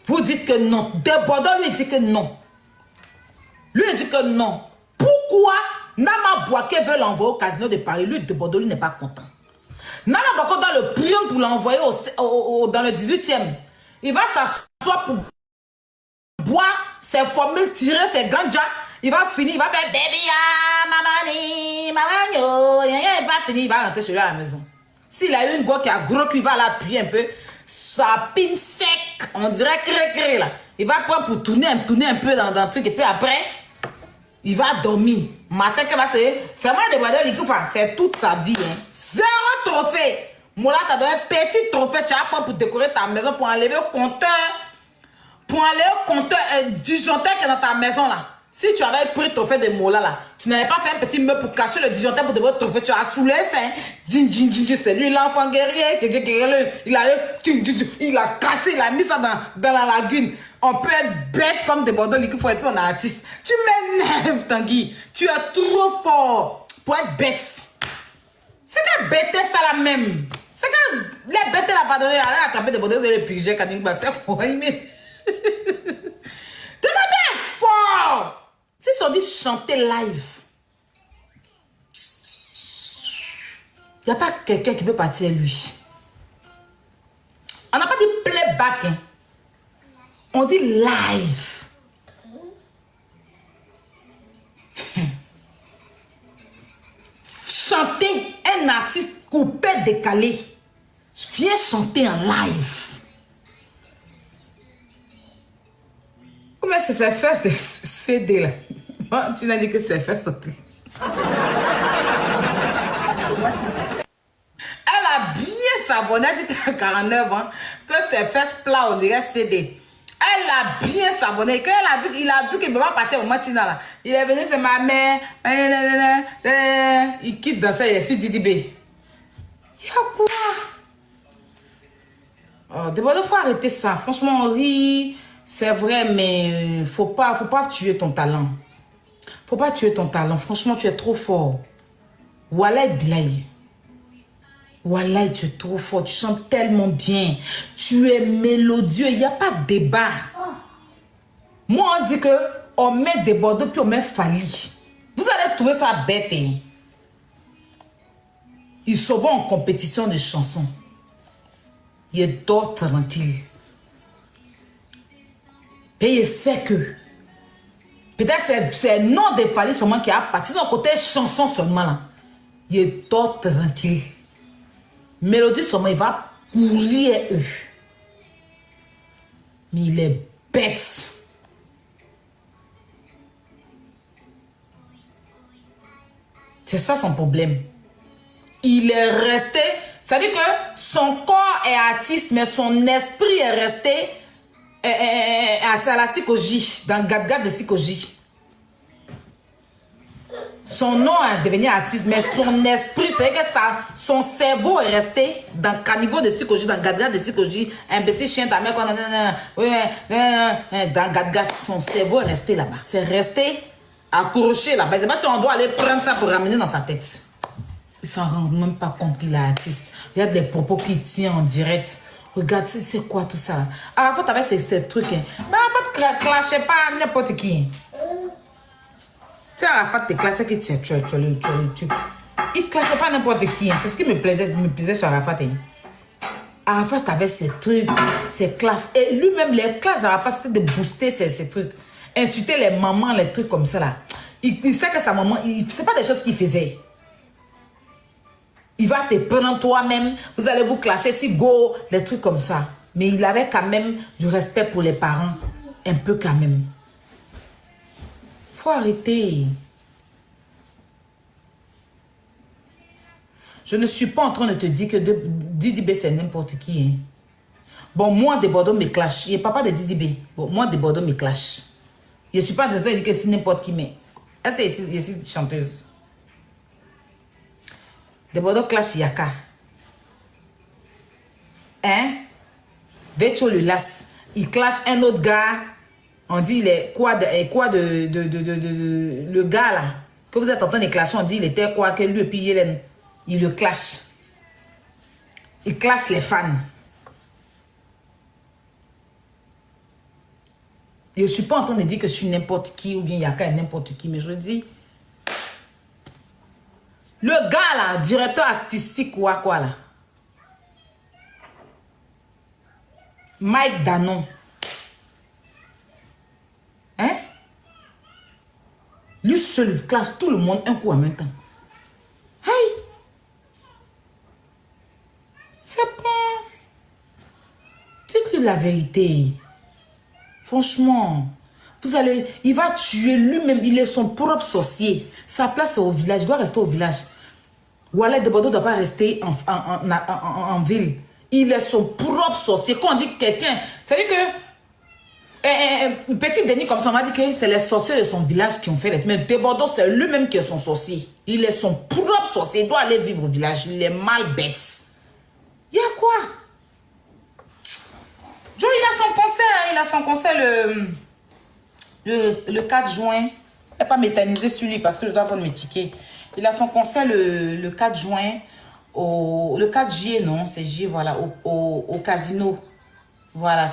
Vous dites que non. De Bordeaux lui dit que non. Lui il dit que non. Pourquoi Nama Bouaké veut l'envoyer au casino de Paris? Lui de Bordeaux, lui n'est pas content. Nama Bouaké doit le prier pour l'envoyer dans le 18e. Il va s'asseoir pour boire ses formules, tirer ses ganja. Il va finir, il va faire baby mamani, mamanyo. Il va finir, il va rentrer chez lui à la maison. S'il a eu une go qui a gros cul, il va l'appuyer un peu. Sa pine sec, on dirait cré là. Il va prendre pour tourner un peu dans le truc et puis après, il va dormir. Matin, qu'il va se faire moi de boire de liquide, c'est toute sa vie. Hein. 0 trophée. Moula, t'as donné un petit trophée, tu vas prendre pour décorer ta maison, pour enlever au compteur. Pour aller au compteur disjoncteur qui est dans ta maison là. Si tu avais pris le trophée de Mola là, tu n'avais pas fait un petit meuble pour cacher le disjoncteur pour te voir le trophée. Tu as saoulé, c'est lui l'enfant guerrier. Il a cassé, il a mis ça dans la lagune. On peut être bête comme des Bordeaux liquides, et puis on est artiste. Tu m'énerves, Tanguy. Tu es trop fort pour être bête. C'est que bête ça la même. C'est que les bêtes là pas donné à attraper des Bordeaux de les piger quand ils passent. Demandez fort. Si on dit chanter live, il n'y a pas quelqu'un qui peut partir lui. On n'a pas dit playback. Hein. On dit live. Chanter un artiste coupé, décalé. Viens chanter en live. Comment c'est ses fesses de CD là? Bon, tu n'as dit que c'est fait sauter. Elle a bien savonné, elle dit qu'elle a 49 ans, que ses fesses plats, on dirait CD. Elle a bien savonné. Quand il a vu qu'il ne peut pas partir au matin là. Il est venu, c'est ma mère. Il quitte dans ça, il est sur Didi B. Il y a quoi? Oh, d'abord, il faut arrêter ça. Franchement, on rit. C'est vrai, mais faut pas tuer ton talent. Faut pas tuer ton talent. Franchement, tu es trop fort. Wallah Bilay. Wallah, tu es trop fort. Tu chantes tellement bien. Tu es mélodieux. Il n'y a pas de débat. Moi, on dit que on met des Bordeaux puis on met Fali. Vous allez trouver ça bête. Hein? Ils sont bons en compétition de chansons. Il dort tranquille. Et il sait que peut-être c'est le nom de Fali seulement qui a parti son côté chanson seulement là. Il dort tranquille. Mélodie seulement, il va pourrir eux. Mais il est bête. C'est ça son problème. Il est resté, c'est-à-dire que son corps est artiste, mais son esprit est resté à la Sikoji, dans le Gadgad de Sikoji. Son nom est devenu artiste, mais son esprit, c'est que son cerveau est resté dans le caniveau de Sikoji, dans le Gadgad de Sikoji. Imbécile, chien, ta mère, dans Gadgad, son cerveau est resté là-bas. C'est resté accroché là-bas. C'est pas si on doit aller prendre ça pour ramener dans sa tête. Il s'en rend même pas compte qu'il est artiste. Il y a des propos qu'il tient en direct. Regarde, c'est quoi tout ça? Ah, faut t'avoir ces trucs. Hein. Mais en fait, clashez pas n'importe qui. Tu sais, à la fin, tu classes qui tient. Il clashait pas n'importe qui. Hein. C'est ce qui me plaisait chez Arafat. Hein. Arafat, t'avais ces trucs, ces clashs. Et lui-même, les clashs d'Arafat, c'était de booster ces trucs. Insulter les mamans, les trucs comme ça là. Il sait que sa maman, c'est pas des choses qu'il faisait. Il va te prendre toi-même, vous allez vous clasher si go, des trucs comme ça. Mais il avait quand même du respect pour les parents. Un peu quand même. Faut arrêter. Je ne suis pas en train de te dire que Didi B c'est n'importe qui. Hein. Bon, moi de Bordeaux me clash. Il n'est pas de Didi B. Bon, moi de Bordeaux me clash. Je ne suis pas en train de dire que c'est n'importe qui, mais elle c'est ici chanteuse. De Bordeaux clash Yaka. Hein? Vecho le las. Il clash un autre gars. On dit il est quoi de le gars là. Que vous êtes en train de clasher, on dit il était quoi, que lui et puis Hélène, il le clash. Il clash les fans. Je ne suis pas en train de dire que je suis n'importe qui ou bien il y a qu'un n'importe qui, mais je dis, le gars là, directeur artistique ou quoi là, Mike Danon, hein? Lui seul classe tout le monde un coup en même temps. Hey! C'est bon. Dites-lui la vérité. Franchement, vous allez... Il va tuer lui-même. Il est son propre sorcier. Sa place est au village. Il doit rester au village. Wallet de Bordeaux ne doit pas rester en ville. Il est son propre sorcier. Quand on dit quelqu'un... C'est-à-dire que... Un petit Denis comme ça, on va dire que c'est les sorciers de son village qui ont fait les... Mais de Bordeaux, c'est lui-même qui est son sorcier. Il est son propre sorcier. Il doit aller vivre au village. Il est mal bête. Il y a quoi? Joe, il a son concert. Il a son concert le 4 juin. Je ne vais pas m'éterniser sur lui parce que je dois vendre mes tickets. Il a son concert le 4 juin. Le 4 juillet, non, c'est juillet, voilà, au casino. Voilà,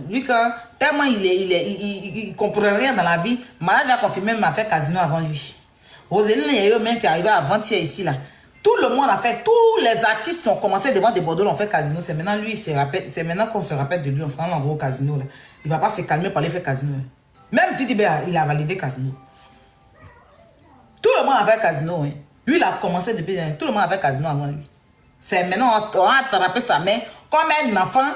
lui, quand, tellement il comprend rien dans la vie, Malade a confirmé, m'a fait casino avant lui. Roséline et eux-mêmes qui arrivaient avant-hier ici, là. Tout le monde a fait, tous les artistes qui ont commencé devant des Bordeaux l'ont fait casino. C'est maintenant lui, c'est maintenant qu'on se rappelle de lui, on se rend au casino, là. Il ne va pas se calmer pour aller faire casino. Là. Même Didi Béa, il a validé casino. Tout le monde a fait casino, hein. Lui, il a commencé depuis, tout le monde a fait casino avant lui. C'est maintenant, on a attrapé sa main comme un enfant,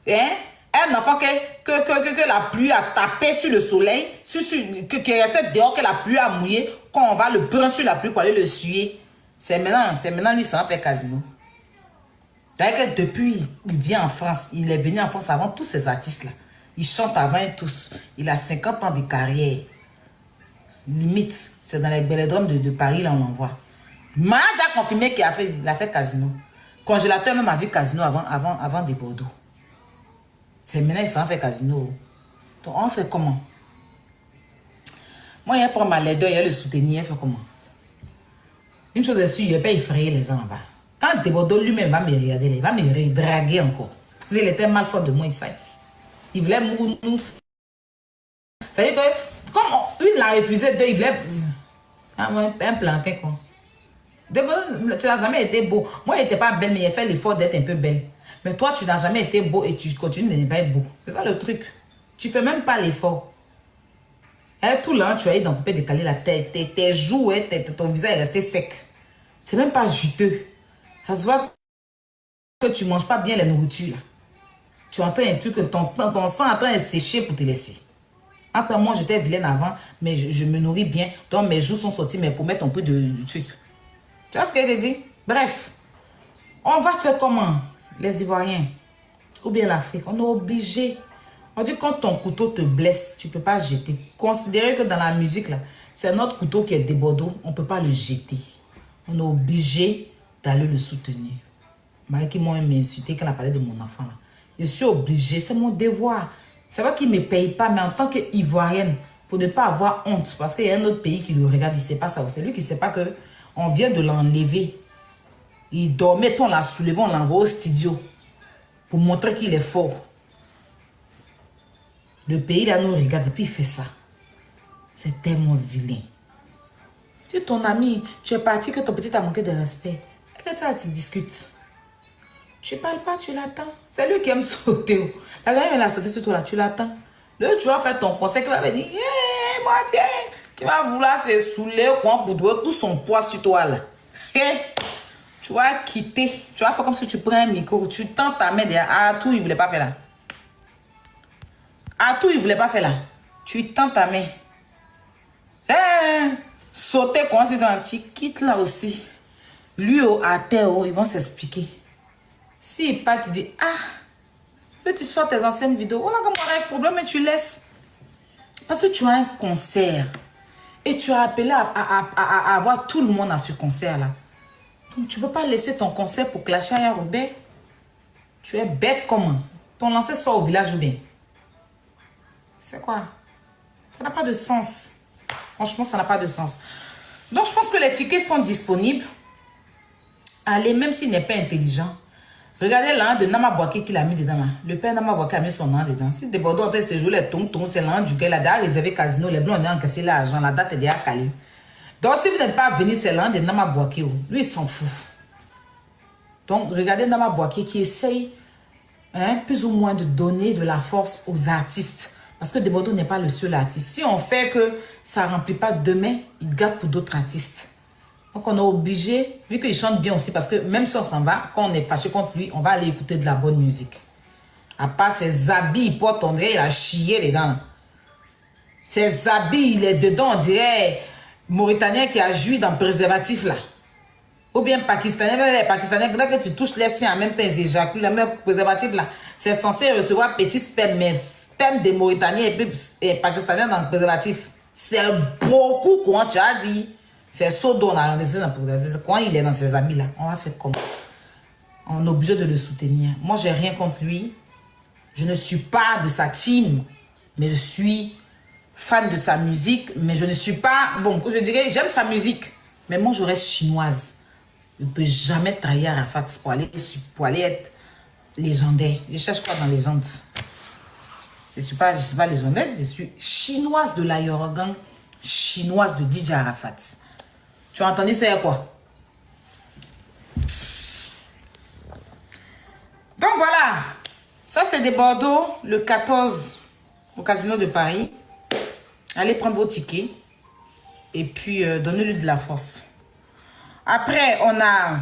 hein. Un enfant que la pluie a tapé sur le soleil, qui est resté dehors, que la pluie a mouillé, quand on va le prendre sur la pluie pour aller le suer. C'est maintenant lui, ça va faire casino. D'ailleurs, depuis, il vient en France, il est venu en France avant tous ces artistes-là. Il chante avant eux tous. Il a 50 ans de carrière. Limite, c'est dans les bélodromes de Paris, là, on l'envoie. Malade a confirmé qu'il a fait casino. Congélateur même a vu casino avant des Bordeaux. C'est maintenant, il s'en fait casino. Donc, on fait comment? Moi, il prend ma laideur, il le soutenir, il fait comment? Une chose est sûre, il ne va pas effrayer les gens en bas. Quand Bordeaux lui-même va me regarder, il va me redraguer encore. Parce qu'il était mal fort de moi, il voulait nous. C'est-à-dire que, comme une l'a refusé, deux, il voulait. Un plantain, quoi. Ça n'a jamais été beau. Moi, il n'était pas belle, mais il a fait l'effort d'être un peu belle. Mais toi, tu n'as jamais été beau et tu continues de ne pas être beau. C'est ça le truc. Tu ne fais même pas l'effort. Tout là, tu as eu d'en décaler la tête. Tes joues, ton visage est resté sec. C'est même pas juteux. Ça se voit que tu ne manges pas bien la nourriture. Là. Tu entends un truc que ton sang est en train de sécher pour te laisser. Entre moi, j'étais vilaine avant, mais je me nourris bien. Donc mes joues sont sorties, mais pour mettre un peu de truc. Tu vois ce que je te dis? Bref. On va faire comment? Les Ivoiriens, ou bien l'Afrique, on est obligé. On dit quand ton couteau te blesse, tu ne peux pas jeter. Considérez que dans la musique, là, c'est notre couteau qui est des Bordeaux, on ne peut pas le jeter. On est obligé d'aller le soutenir. Malgré qu'ils m'ont même insulté quand on a parlé de mon enfant. Là. Je suis obligée, c'est mon devoir. C'est vrai qu'il ne me paye pas, mais en tant qu'Ivoirienne, pour ne pas avoir honte, parce qu'il y a un autre pays qui le regarde, il ne sait pas ça. C'est lui qui ne sait pas qu'on vient de l'enlever. Il dormait, puis on l'a soulevé, on l'a envoyé au studio pour montrer qu'il est fort. Le pays, là, nous regarde et puis il fait ça. C'est tellement vilain. Tu ton ami, tu es parti que ton petit a manqué de respect. Et que toi, tu discutes. Tu ne parles pas, tu l'attends. C'est lui qui aime sauter. La journée, il va sauter sur toi, là, tu l'attends. Le tu vas faire ton conseil qui va me dire, hey, moi, tiens, qui va vouloir se saouler pour tout son poids sur toi, là. Tu vas quitter. Tu vas faire comme si tu prends un micro. Tu tends ta main derrière. Ah, tout, il ne voulait pas faire là. Ah, tout, il ne voulait pas faire là. Tu tends ta main. Sauter comme si tu quittes là aussi. Lui, à terre, ils vont s'expliquer. S'il part, tu dis, ah, tu sors tes anciennes vidéos. Voilà comment on a un problème et tu laisses. Parce que tu as un concert. Et tu as appelé à avoir tout le monde à ce concert-là. Donc, tu ne peux pas laisser ton concert pour clasher à Robert. Tu es bête comment? Ton lancé sort au village ou bien? C'est quoi? Ça n'a pas de sens. Franchement, ça n'a pas de sens. Donc, je pense que les tickets sont disponibles. Allez, même s'il n'est pas intelligent. Regardez l'an de Nama Bouaké qu'il a mis dedans là. Le père Nama Bouaké a mis son nom dedans. Si des Bordeaux ont séjour, les tong c'est l'an duquel il a déjà réservé casino. Les blancs ont encaissé l'argent. La date est déjà calée. Donc, si vous n'êtes pas venu, c'est l'an de Nama Bouaké. Lui, il s'en fout. Donc, regardez Nama Bouaké qui essaye plus ou moins de donner de la force aux artistes. Parce que Desbordeaux n'est pas le seul artiste. Si on fait que ça ne remplit pas demain, il garde pour d'autres artistes. Donc on est obligé, vu qu'il chante bien aussi, parce que même si on s'en va, quand on est fâché contre lui, on va aller écouter de la bonne musique. À part ses habits, il porte, on dirait il a chié dedans. Ses habits, il est dedans, on dirait Mauritanien qui a joui dans le préservatif là. Ou bien Pakistanais, les Pakistanais, quand tu touches les seins en même temps, ils éjaculent, le même préservatif là. C'est censé recevoir petit sperme, mais sperme des Mauritaniens et Pakistanais dans le préservatif. C'est beaucoup, comment tu as dit. C'est Sodon, quand il est dans ses habits là, on va faire comment? On est obligé de le soutenir. Moi, j'ai rien contre lui. Je ne suis pas de sa team, mais je suis fan de sa musique, mais je ne suis pas... Bon, je dirais, j'aime sa musique, mais moi, je reste chinoise. Je ne peux jamais trahir Arafat pour aller être légendaire. Je cherche quoi dans les légende? Je ne suis pas légendaire, je suis chinoise de l'Ayoragan, chinoise de DJ Arafat. Tu as entendu ça quoi? Donc voilà, ça c'est des Bordeaux, le 14 au Casino de Paris. Allez prendre vos tickets et puis donnez-lui de la force. Après, on a